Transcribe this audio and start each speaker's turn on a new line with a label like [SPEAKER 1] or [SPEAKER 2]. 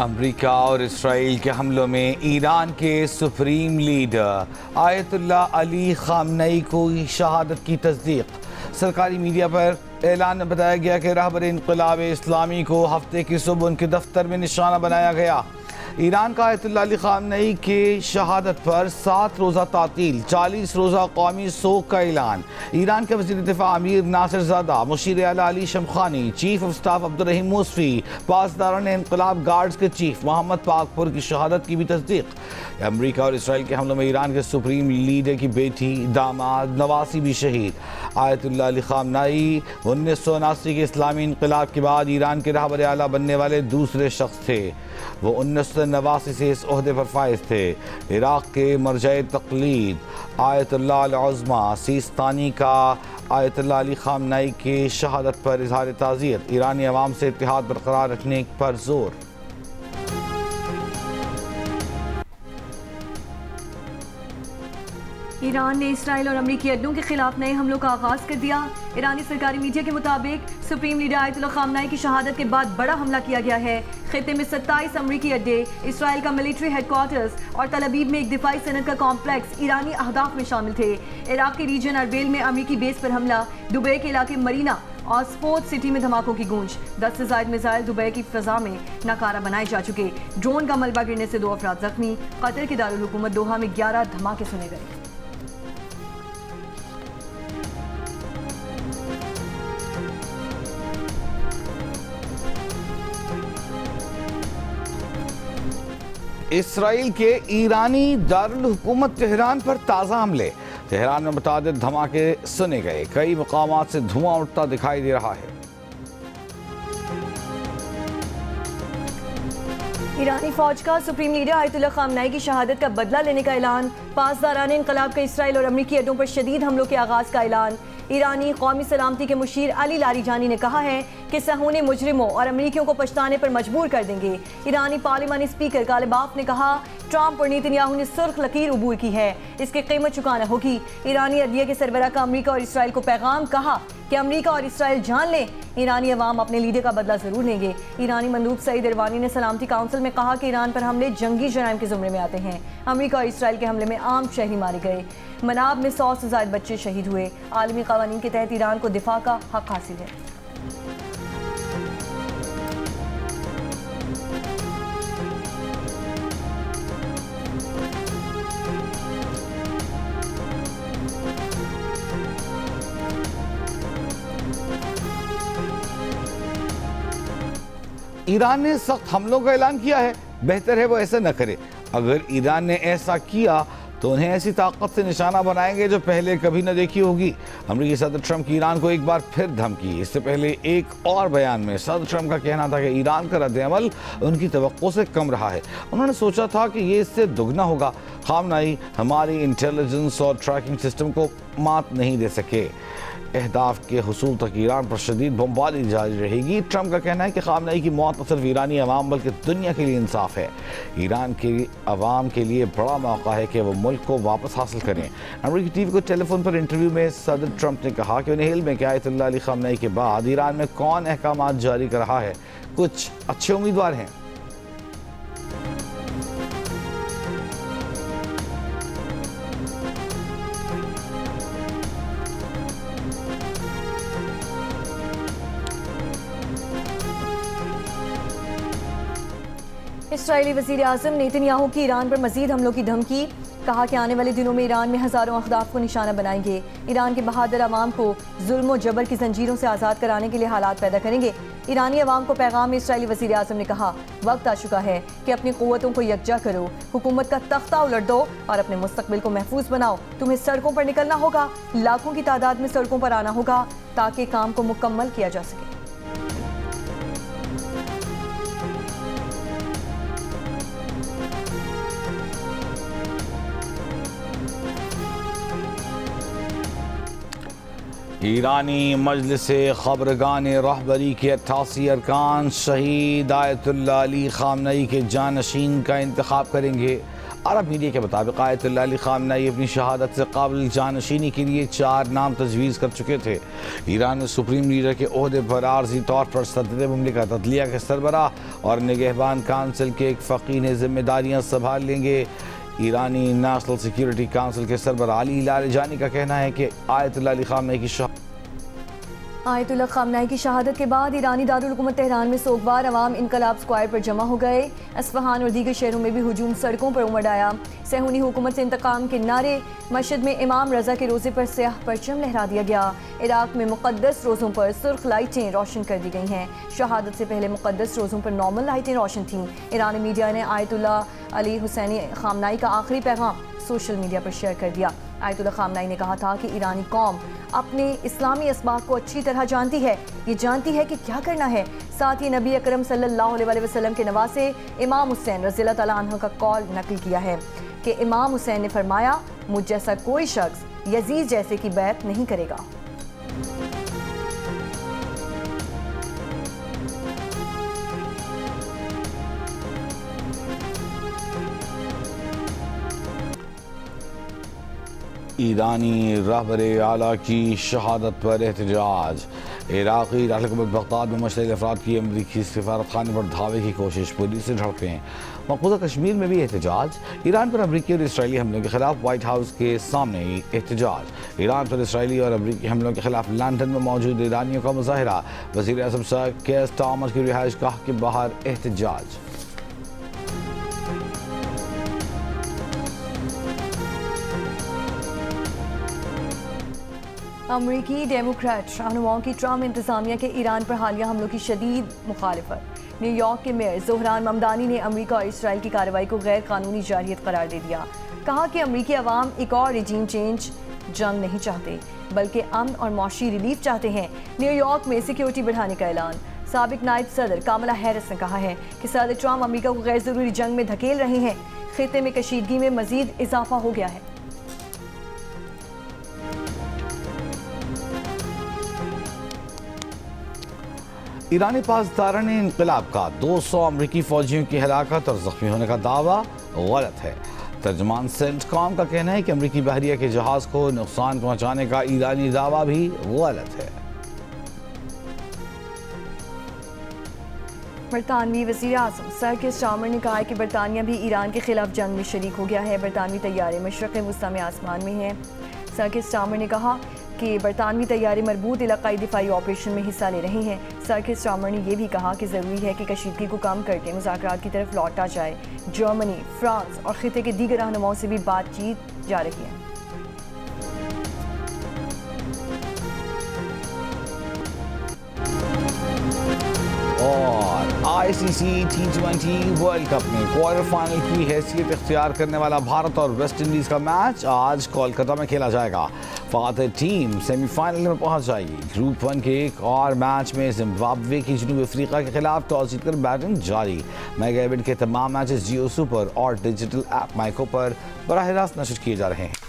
[SPEAKER 1] America और Israel के हमलों में ईरान के सुप्रीम लीडर आयतुल्लाह अली खामनई को शहादत की तस्दीक। सरकारी मीडिया पर ऐलान में बताया गया कि रहबर इनक़िलाब इस्लामी को हफ्ते की सुबह उनके दफ्तर में निशाना बनाया गया। ईरान का आयतुल्लाह अली खामनई के शहादत पर 7 रोज़ा तातील, 40 रोज़ा कौमी सोग का ऐलान। ईरान के वज़ीर दिफ़ा अमीर नासिरज़ादा, मुशीर आला अली शमखानी, चीफ ऑफ स्टाफ अब्दुर्रहीम मूसवी, पासदारान इनक़िलाब गार्ड्स के चीफ मोहम्मद पाकपुर की शहादत की भी तस्दीक। अमेरिका और इसराइल के हमलों में ईरान के सुप्रीम लीडर की बेटी दामाद नवासी भी शहीद। आयतुल्लाह अली खामनई 1979 के इस्लामी इनक़िलाब के बाद ईरान के रहबर आला बनने वाले दूसरे शख्स थे। वो 1989 से इस ओहदे पर फाइज थे। इराक़ के मरजाए तक़लीद आयतुल्लाह अल-उज़्मा सीस्तानी का आयतुल्लाह अली खामनई के शहादत पर इज़हार ताज़ियत, ईरानी अवाम से इत्तेहाद बरकरार रखने पर जोर।
[SPEAKER 2] ईरान ने इसराइल और अमरीकी अड्डों के खिलाफ नए हमलों का आगाज कर दिया। ईरानी सरकारी मीडिया के मुताबिक सुप्रीम लीडर आयतुल्लाह खामनई की शहादत के बाद बड़ा हमला किया गया है। खित्ते में 27 अमरीकी अड्डे, इसराइल का मिलिट्री हेडक्वार्टर्स और तल अबीब में एक दिफाई सनत का कॉम्प्लेक्स ईरानी अहदाफ में शामिल थे। इराक के रीजन अरबेल में अमरीकी बेस पर हमला, दुबई के इलाके मरीना और स्पोर्ट सिटी में धमाकों की गूंज। 10 से ज़ायद मिसाइल दुबई की फ़ज़ा में नाकारा बनाए जा चुके। ड्रोन का मलबा गिरने से 2 अफराद जख्मी। कतर के दारुल हुकूमत दोहा में 11 धमाके सुने गए।
[SPEAKER 1] इसराइल के ईरानी दारुल हुकूमत तेहरान पर ताज़ा हमले। तेहरान में मुतादिद धमाके सुने गए। कई मकामात से धुआं उठता दिखाई दे रहा है।
[SPEAKER 2] ईरानी फौज का सुप्रीम लीडर आयतुल्लाह खामनई की शहादत का बदला लेने का ऐलान। पासदारान इनक़िलाब का इसराइल और अमरीकी अड्डों पर शदीद हमलों के आगाज़ का ऐलान। ईरानी कौमी सलामती के मुशीर अली लारीजानी ने कहा है कि सहूने मुजरिमों और अमरीकियों को पछताने पर मजबूर कर देंगे। ईरानी पार्लिमानी स्पीकर गालिबाफ ने कहा, ट्रंप और नेतन्याहू ने सुर्ख लकीर उबूर की है, इसकी कीमत चुकाना होगी। ईरानी अदलिया के सरबराह का अमरीका और इसराइल को पैगाम, कहा कि अमरीका और इसराइल जान लें, ईरानी अवाम अपने लीडर का बदला जरूर लेंगे। ईरानी मंदूब सईद इरवानी ने सलामती काउंसिल में कहा कि ईरान पर हमले जंगी जराइम के जुमरे में आते हैं। अमरीका और इसराइल के हमले में आम शहरी मारे गए। मनाब में 100 से ज़ायद बच्चे शहीद हुए। आलमी क़वानीन के तहत ईरान को दिफा का हक हासिल है।
[SPEAKER 1] ईरान ने सख्त हमलों का ऐलान किया है। बेहतर है वो ऐसा न करे। अगर ईरान ने ऐसा किया तो उन्हें ऐसी ताकत से निशाना बनाएंगे जो पहले कभी न देखी होगी। अमेरिकी सदर ट्रंप की ईरान को एक बार फिर धमकी। इससे पहले एक और बयान में सदर ट्रंप का कहना था कि ईरान का रद्द-ए-अमल उनकी तवक्को से कम रहा है। उन्होंने सोचा था कि ये इससे दुगना होगा। खामनई हमारी इंटेलिजेंस और ट्रैकिंग सिस्टम को मात नहीं दे सके। अहदाफ के हुसूल तक ईरान पर शदीद बमबारी जारी रहेगी। ट्रंप का कहना है कि खामनई की मौत न सिर्फ ईरानी अवाम बल्कि दुनिया के लिए इंसाफ है। ईरान के अवाम के लिए बड़ा मौका है कि वो मुल्क को वापस हासिल करें। अमेरिकी टीवी को टेलीफोन पर इंटरव्यू में सदर ट्रंप ने कहा कि उन्हें इल्म है कि आयतुल्लाह अली खामनई के बाद ईरान में कौन अहकामात जारी कर रहा है। कुछ अच्छे उम्मीदवार हैं।
[SPEAKER 2] इसराइली वज़ीर आज़म नेतन्याहू की ईरान पर मजीद हमलों की धमकी। कहा कि आने वाले दिनों में ईरान में हज़ारों अहदाफ को निशाना बनाएंगे। ईरान के बहादुर अवाम को जुल्म और जबर की जंजीरों से आज़ाद कराने के लिए हालात पैदा करेंगे। ईरानी अवाम को पैगाम में इसराइली वज़ीर आज़म ने कहा, वक्त आ चुका है कि अपनी क़ुव्वतों को यकजा करो, हुकूमत का तख्ता उलट दो और अपने मुस्तकबिल को महफूज बनाओ। तुम्हें सड़कों पर निकलना होगा, लाखों की तादाद में सड़कों पर आना होगा ताकि काम को मुकम्मल किया जा सके।
[SPEAKER 1] ईरानी मजलिस खबरगान रहबरी के 88 अरकान शहीद आयतुल्लाह अली खामनई के जानशीन का इंतखाब करेंगे। अरब मीडिया के मुताबिक आयतुल्लाह अली खामनेई अपनी शहादत से काबिल जानशीनी के लिए 4 नाम तजवीज़ कर चुके थे। ईरान में सुप्रीम लीडर के ओहदे पर आर्जी तौर पर सदर मुमलिकत अदलिया के सरबराह और निगहबान काउंसिल के एक फ़कीह ने जिम्मेदारियाँ संभाल लेंगे। ईरानी नेशनल सिक्योरिटी काउंसिल के सरबराह अली लारिजानी का कहना है कि आयतुल्लाह अली खामनेई
[SPEAKER 2] की शहादत के बाद ईरानी दारुल हुकूमत तेहरान में सोगवार अवाम इनकलाब स्क्वायर पर जमा हो गए। अस्फहान और दीगर शहरों में भी हुजूम सड़कों पर उमड़ आया। सहूनी हुकूमत से इंतकाम के नारे, मस्जिद में इमाम रजा के रोज़े पर स्याह परचम लहरा दिया गया। इराक में मुक़द्दस रोज़ों पर सुर्ख लाइटें रोशन कर दी गई हैं। शहादत से पहले मुक़द्दस रोज़ों पर नॉर्मल लाइटें रोशन थीं। ईरानी मीडिया ने आयतुल्लाह अली हुसैनी खामनेई का आखिरी पैगाम सोशल मीडिया पर शेयर कर दिया। आयतुल्लाह खामनेई ने कहा था कि ईरानी कौम अपने इस्लामी असबाक को अच्छी तरह जानती है, ये जानती है कि क्या करना है। साथ ही नबी अकरम सल्लल्लाहु अलैहि वसल्लम के नवासे इमाम हुसैन रज़ियल्लाहु तआला अन्हु का कौल नकल किया है कि इमाम हुसैन ने फरमाया, मुझ जैसा कोई शख्स यजीद जैसे की बैत नहीं करेगा।
[SPEAKER 1] ईरानी रहबरे आला की शहादत पर एहतजाज। इराक़ी दारकूमत बगदाद में मुश्तइल अफराद की अमरीकी सफारत खाने पर धावे की कोशिश, पुलिस से झड़पें। मकबूजा कश्मीर में भी एहतजाज। ईरान पर अमरीकी और इसराइली हमलों के खिलाफ वाइट हाउस के सामने एहतजाज। ईरान पर इसराइली और अमरीकी हमलों के खिलाफ लंदन में मौजूद ईरानियों का मुजाहरा। वज़ीर आज़म सर केयर स्टारमर की रिहाइश गाह के बाहर एहतजाज।
[SPEAKER 2] अमरीकी डेमोक्रेट रहनुमाओं की ट्रम्प इंतजामिया के ईरान पर हालिया हमलों की शदीद मुखालिफत। न्यूयॉर्क के मेयर ज़ोहरान ममदानी ने अमरीका और इसराइल की कार्रवाई को गैर कानूनी जारहियत करार दे दिया। कहा कि अमरीकी अवाम एक और रिजीम चेंज जंग नहीं चाहते, बल्कि अमन और मौशी रिलीफ चाहते हैं। न्यूयॉर्क में सिक्योरिटी बढ़ाने का ऐलान। साबिक नायब सदर कामला हैरिस ने कहा है कि सदर ट्रम्प अमरीका को गैर ज़रूरी जंग में धकेल रहे हैं। खित्ते में कशीदगी में मजीद इजाफा हो गया है।
[SPEAKER 1] ईरानी पासदारान इनकलाब का 200 अमरीकी फौजियों की हलाकत और जख्मी होने का दावा गलत है। तर्जमान सेंटकॉम का कहना है कि अमरीकी बहरिया के जहाज को नुकसान पहुंचाने का ईरानी दावा भी गलत है।
[SPEAKER 2] बरतानवी वज़ीर आज़म सर केयर स्टारमर ने कहा है कि बरतानिया भी ईरान के खिलाफ जंग में शरीक हो गया है। बरतानवी तैयारे मशरक़ वुस्ता में आसमान में हैं। सर केयर स्टारमर ने कहा कि बरतानवी तैयारे मरबूत इलाकाई दिफाई ऑपरेशन में हिस्सा ले रहे हैं। सर केयर स्टारमर ने यह भी कहा कि ज़रूरी है कि कशीदगी को कम करके मुज़ाकरात की तरफ लौटा जाए। जर्मनी, फ्रांस और खिते के दीगर रहनुमाओं से भी बातचीत जा रही है।
[SPEAKER 1] और ICC T20 वर्ल्ड कप में क्वार्टर फाइनल की हैसियत इख्तियार करने वाला भारत और वेस्ट इंडीज़ का मैच आज कोलकाता में खेला जाएगा। फातिह टीम सेमीफाइनल में पहुंच जाएगी। ग्रुप 1 के एक और मैच में जिम्बाब्वे की जनूबी अफ्रीका के खिलाफ टॉस जीतकर बैटिंग जारी। मेगा इवेंट के तमाम मैचेस जियो सुपर और डिजिटल ऐप माइको पर बराह रास्त नशर किए जा रहे हैं।